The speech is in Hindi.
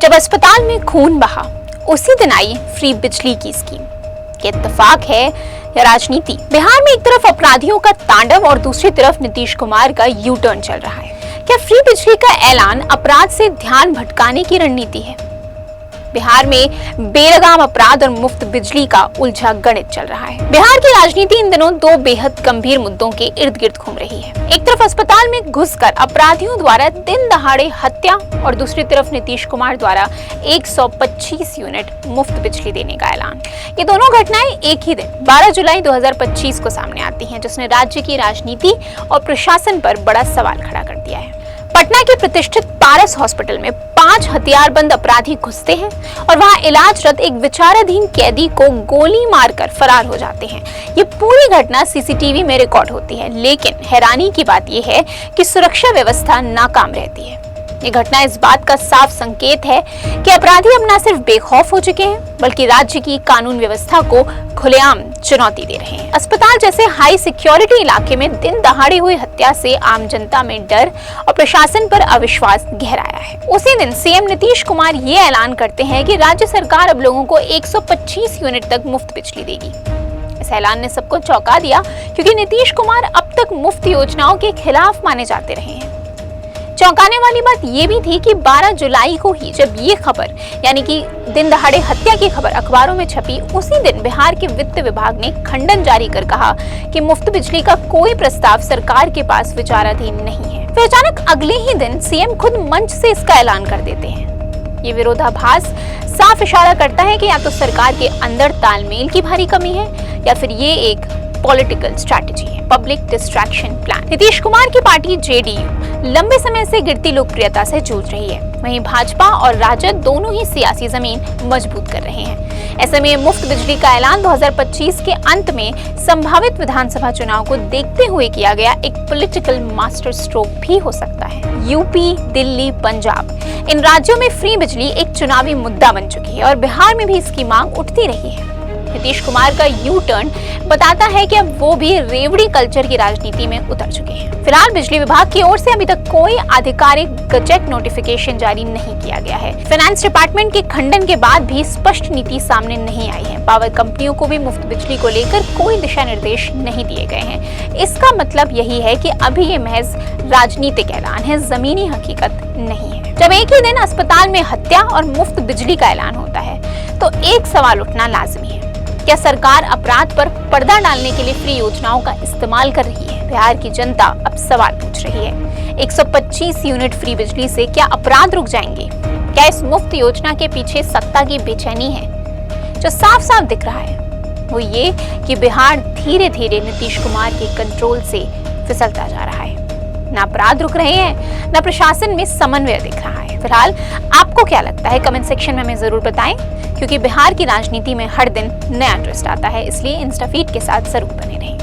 जब अस्पताल में खून बहा, उसी दिन आई फ्री बिजली की स्कीम। ये इत्तेफाक है या राजनीति? बिहार में एक तरफ अपराधियों का तांडव और दूसरी तरफ नीतीश कुमार का यू टर्न चल रहा है। क्या फ्री बिजली का ऐलान अपराध से ध्यान भटकाने की रणनीति है? बिहार में बेलगाम अपराध और मुफ्त बिजली का उलझा गणित चल रहा है। बिहार की राजनीति इन दिनों दो बेहद गंभीर मुद्दों के इर्द गिर्द घूम रही है। एक तरफ अस्पताल में घुसकर अपराधियों द्वारा दिन दहाड़े हत्या और दूसरी तरफ नीतीश कुमार द्वारा 125 यूनिट मुफ्त बिजली देने का ऐलान। ये दोनों घटनाएं एक ही दिन 12 जुलाई 2025 को सामने आती हैं, जिसने राज्य की राजनीति और प्रशासन पर बड़ा सवाल खड़ा कर दिया है। पटना के प्रतिष्ठित पारस हॉस्पिटल में 5 हथियारबंद अपराधी घुसते हैं और वहां इलाजरत एक विचाराधीन कैदी को गोली मारकर फरार हो जाते हैं। ये पूरी घटना सीसीटीवी में रिकॉर्ड होती है, लेकिन हैरानी की बात यह है कि सुरक्षा व्यवस्था नाकाम रहती है। ये घटना इस बात का साफ संकेत है कि अपराधी अब न सिर्फ बेखौफ हो चुके हैं, बल्कि राज्य की कानून व्यवस्था को खुलेआम चुनौती दे रहे हैं। अस्पताल जैसे हाई सिक्योरिटी इलाके में दिन दहाड़े हुई हत्या से आम जनता में डर और प्रशासन पर अविश्वास गहराया है। उसी दिन सीएम नीतीश कुमार ये ऐलान करते हैं कि राज्य सरकार अब लोगों को 125 यूनिट तक मुफ्त बिजली देगी। इस ऐलान ने सबको चौंका दिया, क्योंकि नीतीश कुमार अब तक मुफ्त योजनाओं के खिलाफ माने जाते रहे हैं। चौंकाने वाली बात यह भी थी कि 12 जुलाई को ही जब ये खबर, यानी कि दिन दहाड़े हत्या की खबर अखबारों में छपी, उसी दिन बिहार के वित्त विभाग ने खंडन जारी कर कहा कि मुफ्त बिजली का कोई प्रस्ताव सरकार के पास विचाराधीन नहीं है। फिर अचानक अगले ही दिन सीएम खुद मंच से इसका ऐलान कर देते हैं। ये विरोधाभास साफ इशारा करता है कि या तो सरकार के अंदर तालमेल की भारी कमी है, या फिर ये एक पॉलिटिकल स्ट्रैटेजी है, public distraction plan. Nitish Kumar की पार्टी जेडीयू लंबे समय से गिरती लोकप्रियता से जूझ रही है। वहीं भाजपा और राजद दोनों ही सियासी जमीन मजबूत कर रहे हैं। ऐसे में मुफ्त बिजली का ऐलान 2025 के अंत में संभावित विधानसभा चुनाव को देखते हुए किया गया एक पॉलिटिकल मास्टर स्ट्रोक भी हो सकता है। यूपी, दिल्ली, पंजाब, इन राज्यों में फ्री बिजली एक चुनावी मुद्दा बन चुकी है और बिहार में भी इसकी मांग उठती रही है। नीतीश कुमार का यू टर्न बताता है कि अब वो भी रेवड़ी कल्चर की राजनीति में उतर चुके हैं। फिलहाल बिजली विभाग की ओर से अभी तक कोई आधिकारिक गजट नोटिफिकेशन जारी नहीं किया गया है। फाइनेंस डिपार्टमेंट के खंडन के बाद भी स्पष्ट नीति सामने नहीं आई है। पावर कंपनियों को भी मुफ्त बिजली को लेकर कोई दिशा निर्देश नहीं दिए गए हैं। इसका मतलब यही है कि अभी ये महज राजनीतिक ऐलान है, जमीनी हकीकत नहीं है। जब एक ही दिन अस्पताल में हत्या और मुफ्त बिजली का ऐलान होता है, तो एक सवाल उठना लाजमी है। क्या सरकार अपराध पर पर्दा डालने के लिए फ्री योजनाओं का इस्तेमाल कर रही है? बिहार की जनता अब सवाल पूछ रही है। 125 यूनिट फ्री बिजली से क्या अपराध रुक जाएंगे? क्या इस मुफ्त योजना के पीछे सत्ता की बेचैनी है? जो साफ साफ दिख रहा है वो ये कि बिहार धीरे धीरे नीतीश कुमार के कंट्रोल से फिसलता जा रहा है। न अपराध रुक रहे हैं, न प्रशासन में समन्वय दिख रहा है। फिलहाल आपको क्या लगता है? कमेंट सेक्शन में हमें जरूर बताएं, क्योंकि बिहार की राजनीति में हर दिन नया ट्विस्ट आता है। इसलिए इंस्टाफीड के साथ जरूर बने रहें।